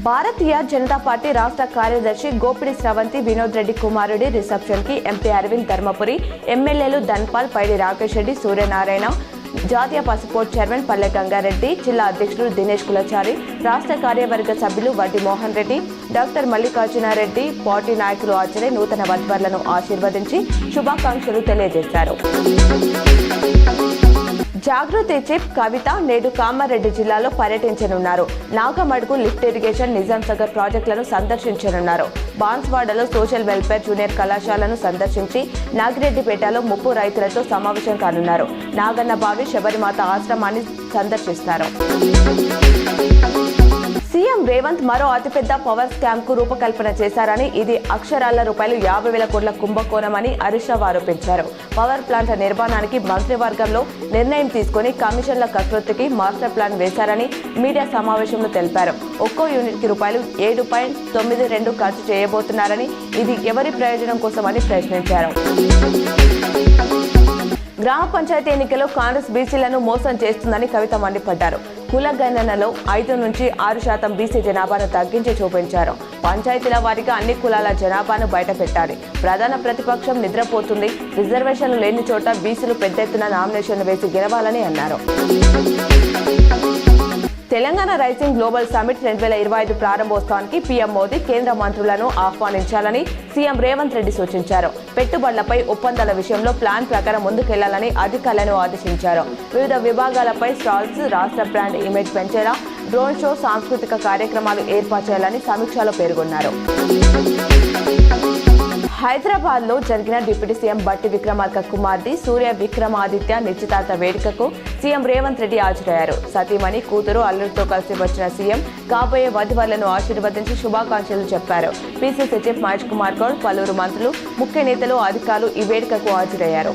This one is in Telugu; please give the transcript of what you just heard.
భారతీయ జనతా పార్టీ రాష్ట్ర కార్యదర్శి గోపిడి స్రవంతి వినోద్ రెడ్డి కుమారుడి రిసెప్షన్ కి ఎంపీ అరవింద్ ధర్మపురి, ఎమ్మెల్యేలు ధన్పాల్, పైడి రాకేష్ రెడ్డి, సూర్యనారాయణ, జాతీయ పాస్పోర్ట్ చైర్మన్ పల్లె గంగారెడ్డి, జిల్లా అధ్యక్షుడు దినేష్ కులచారి, రాష్ట్ర కార్యవర్గ సభ్యులు వడ్డి మోహన్ రెడ్డి, డాక్టర్ మల్లికార్జునారెడ్డి, పార్టీ నాయకులు హాజరై నూతన వధువరులను ఆశీర్వదించి శుభాకాంక్షలు తెలియజేశారు. జాగృతి చీఫ్ కవిత నేడు కామారెడ్డి జిల్లాలో పర్యటించనున్నారు. నాగమడుగు లిఫ్ట్ ఇరిగేషన్, నిజాం సాగర్ ప్రాజెక్టులను సందర్శించనున్నారు. బాన్స్వాడలో సోషల్ వెల్ఫేర్ జూనియర్ కళాశాలను సందర్శించి నాగిరెడ్డిపేటలో ముప్పు రైతులతో సమావేశం కానున్నారు. నాగన్నబావి శబరిమాత ఆశ్రమాన్ని సందర్శిస్తారు. సీఎం రేవంత్ మరో అతిపెద్ద పవర్ స్కామ్ కు రూపకల్పన చేశారని, ఇది అక్షరాల ₹50,000 కోట్ల కుంభకోణమని హరీష్ రావు ఆరోపించారు. పవర్ ప్లాంట్ల నిర్మాణానికి మంత్రివర్గంలో నిర్ణయం తీసుకుని కమిషన్ల కసరత్తుకి మాస్టర్ ప్లాన్ వేశారని మీడియా సమావేశంలో తెలిపారు. ఒక్కో యూనిట్ కి ₹7.92 ఖర్చు చేయబోతున్నారని, ఇది ఎవరి ప్రయోజనం కోసమని ప్రశ్నించారు. గ్రామ పంచాయతీ ఎన్నికల్లో కాంగ్రెస్ బీసీలను మోసం చేస్తుందని కవిత మండిపడ్డారు. కులగణనలో 5 నుంచి 6% బీసీ జనాభాను తగ్గించి చూపించారు. పంచాయతీల వారీగా అన్ని కులాల జనాభాను బయటపెట్టాలి. ప్రధాన ప్రతిపక్షం నిద్రపోతుంది. రిజర్వేషన్లు లేని చోట బీసీలు పెద్ద ఎత్తున నామినేషన్లు వేసి గెలవాలని అన్నారు. తెలంగాణ రైజింగ్ గ్లోబల్ సమిట్ 2025 ప్రారంభోత్సవానికి పీఎం మోదీ కేంద్ర మంత్రులను ఆహ్వానించాలని సీఎం రేవంత్ రెడ్డి సూచించారు. పెట్టుబడులపై ఒప్పందాల విషయంలో ప్లాన్ ప్రకారం ముందుకెళ్లాలని అధికారులను ఆదేశించారు. వివిధ విభాగాలపై స్టాల్స్, రాష్ట్ర బ్రాండ్ ఇమేజ్ పెంచేలా డ్రోన్ షో, సాంస్కృతిక కార్యక్రమాలు ఏర్పాటు చేయాలని సమీక్షలో పేర్కొన్నారు. హైదరాబాద్ లో జరిగిన డిప్యూటీ సీఎం బట్టి విక్రమార్క కుమార్తె సూర్య విక్రమాదిత్య నిశ్చితార్థ వేడుకకు సీఎం రేవంత్ రెడ్డి హాజరయ్యారు. సతీమణి, కూతురు, అల్లుడితో కలిసి వచ్చిన సీఎం కాబోయే వధువరులను ఆశీర్వదించి శుభాకాంక్షలు చెప్పారు. పీసీసీ చీఫ్ మహేష్ కుమార్ గౌడ్, పలువురు మంత్రులు, ముఖ్య నేతలు, అధికారులు ఈ వేడుకకు హాజరయ్యారు.